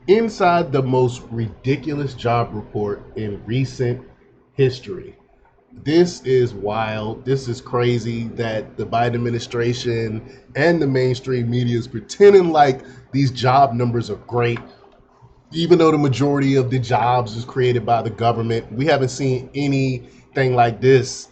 Inside the most ridiculous job report in recent history. This is wild. This is crazy that the Biden administration and the mainstream media is pretending like these job numbers are great, even though the majority of the jobs is created by the government. We haven't seen anything like this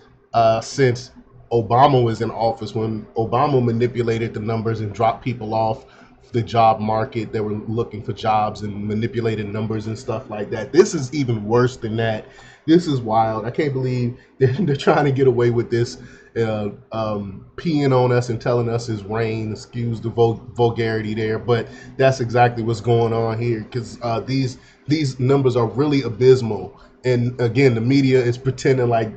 since Obama was in office, when Obama manipulated the numbers and dropped people off the job market that were looking for jobs and manipulated numbers and stuff like that. This is even worse than that. This is wild. I can't believe they're trying to get away with this, peeing on us and telling us it's rain. Excuse the vulgarity there, but that's exactly what's going on here, because these numbers are really abysmal. And again, the media is pretending like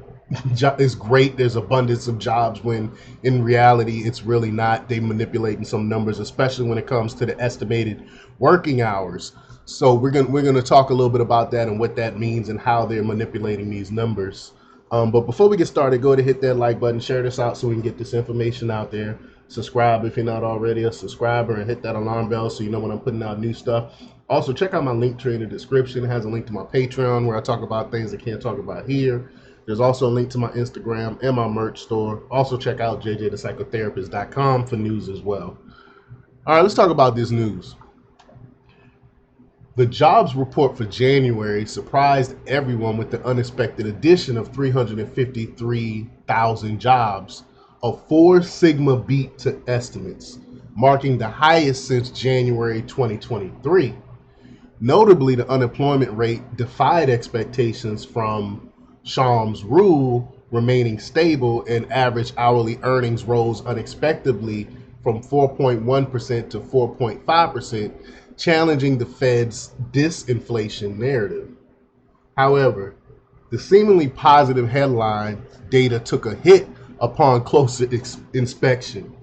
it's great, there's abundance of jobs, when in reality it's really not. They manipulating some numbers, especially when it comes to the estimated working hours. So we're gonna talk a little bit about that and what that means and how they're manipulating these numbers. But before we get started, go ahead and hit that like button, share this out so we can get this information out there. Subscribe if you're not already a subscriber, and hit that alarm bell so you know when I'm putting out new stuff. Also, check out my link tree in the description. It has a link to my Patreon where I talk about things I can't talk about here. There's also a link to my Instagram and my merch store. Also, check out jjthepsychotherapist.com for news as well. All right, let's talk about this news. The jobs report for January surprised everyone with the unexpected addition of 353,000 jobs, a 4 sigma beat to estimates, marking the highest since January 2023. Notably, the unemployment rate defied expectations from Shahm's rule, remaining stable, and average hourly earnings rose unexpectedly from 4.1% to 4.5%, challenging the Fed's disinflation narrative. However, the seemingly positive headline data took a hit upon closer inspection.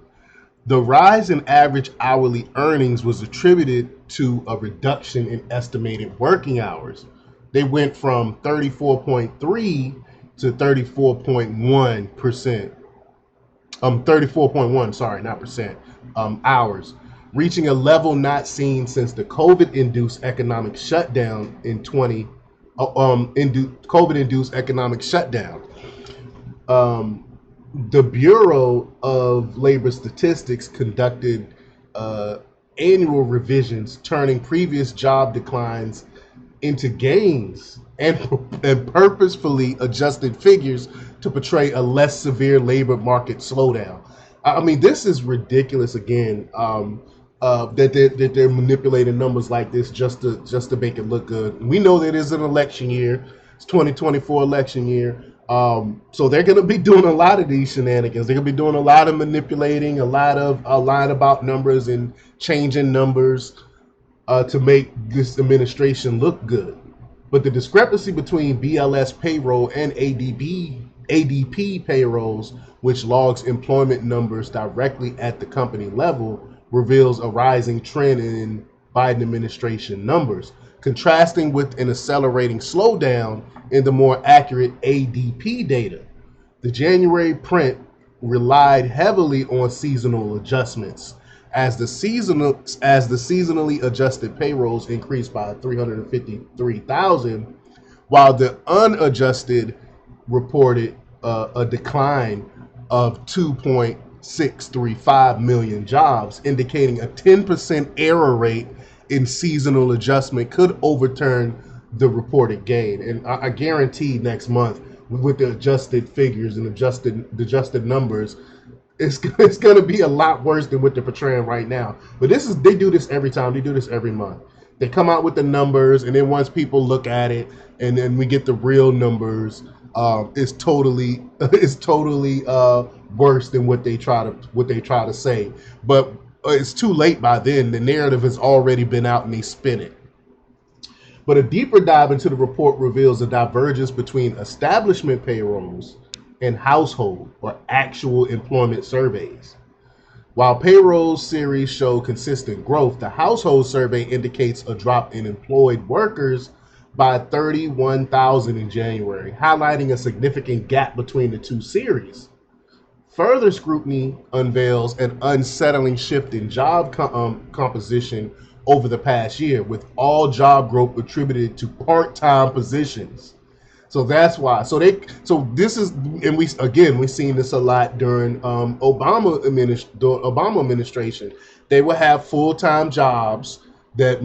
The rise in average hourly earnings was attributed to a reduction in estimated working hours. They went from 34.3 to 34.1%. 34.1, sorry, not percent, hours, reaching a level not seen since the COVID-induced economic shutdown in COVID-induced economic shutdown. The Bureau of Labor Statistics conducted annual revisions, turning previous job declines into gains, and purposefully adjusted figures to portray a less severe labor market slowdown. I mean, this is ridiculous. Again, that they're manipulating numbers like this just to make it look good. We know that it is an election year. It's 2024 election year. So they're going to be doing a lot of these shenanigans. They're going to be doing a lot of manipulating, a lot of lying about numbers and changing numbers to make this administration look good. But the discrepancy between BLS payroll and ADP payrolls, which logs employment numbers directly at the company level, reveals a rising trend in Biden administration numbers, contrasting with an accelerating slowdown in the more accurate ADP data. The January print relied heavily on seasonal adjustments, as the seasonally adjusted payrolls increased by 353,000, while the unadjusted reported a decline of 2.635 million jobs, indicating a 10% error rate in seasonal adjustment could overturn the reported gain. And I guarantee next month, with the adjusted figures and adjusted numbers, it's going to be a lot worse than what they're portraying right now. But they do this every time. They do this every month. They come out with the numbers, and then once people look at it, and then we get the real numbers, it's totally worse than what they try to say. But it's too late by then. The narrative has already been out, and they spin it. But a deeper dive into the report reveals a divergence between establishment payrolls and household or actual employment surveys. While payroll series show consistent growth, the household survey indicates a drop in employed workers by 31,000 in January, highlighting a significant gap between the two series. Further scrutiny unveils an unsettling shift in job composition, over the past year, with all job growth attributed to part-time positions. So that's why. So this is, and we seen this a lot during the Obama administration. They would have full time jobs that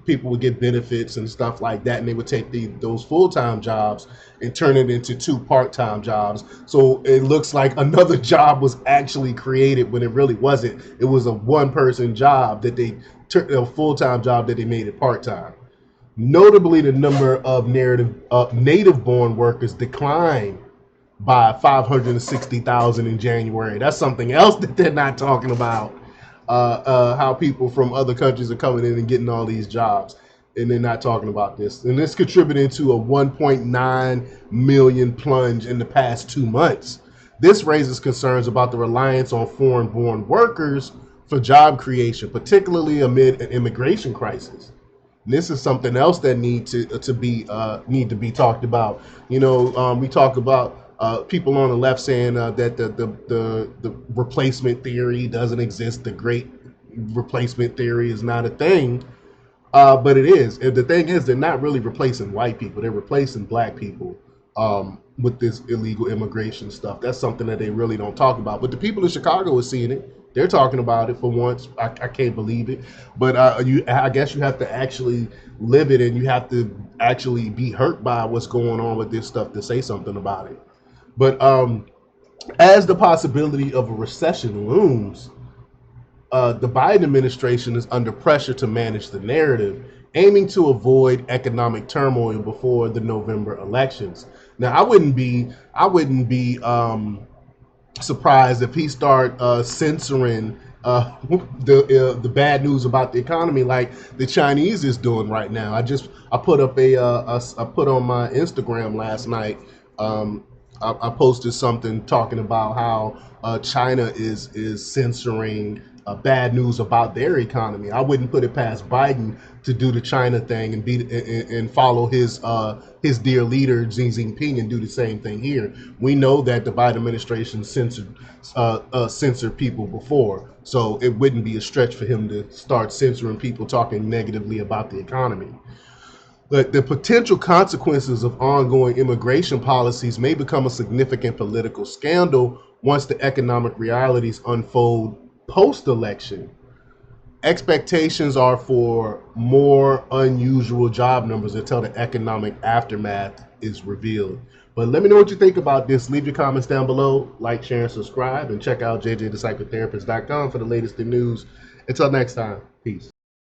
people would get benefits and stuff like that, and they would take those full time jobs and turn it into two part time jobs. So it looks like another job was actually created when it really wasn't. It was a one person job that they turned a full time job that they made it part time. Notably, the number of native-born workers declined by 560,000 in January. That's something else that they're not talking about. How people from other countries are coming in and getting all these jobs, and they're not talking about this. And this contributed to a 1.9 million plunge in the past 2 months. This raises concerns about the reliance on foreign-born workers for job creation, particularly amid an immigration crisis. This is something else that need to be talked about. We talk about people on the left saying that the replacement theory doesn't exist. The great replacement theory is not a thing, but it is. And the thing is, they're not really replacing white people. They're replacing black people with this illegal immigration stuff. That's something that they really don't talk about. But the people in Chicago are seeing it. They're talking about it for once. I can't believe it. But I guess you have to actually live it, and you have to actually be hurt by what's going on with this stuff to say something about it. But as the possibility of a recession looms, the Biden administration is under pressure to manage the narrative, aiming to avoid economic turmoil before the November elections. Now, I wouldn't be surprised if he start censoring the bad news about the economy like the Chinese is doing right now. I put up I put on my Instagram last night. I posted something talking about how China is censoring bad news about their economy. I wouldn't put it past Biden to do the China thing and follow his dear leader Xi Jinping and do the same thing here. We know that the Biden administration censored people before, so it wouldn't be a stretch for him to start censoring people talking negatively about the economy. But the potential consequences of ongoing immigration policies may become a significant political scandal once the economic realities unfold post-election. Expectations are for more unusual job numbers until the economic aftermath is revealed. But let me know what you think about this. Leave your comments down below. Like, share, and subscribe. And check out jjthepsychotherapist.com for the latest in news. Until next time, peace.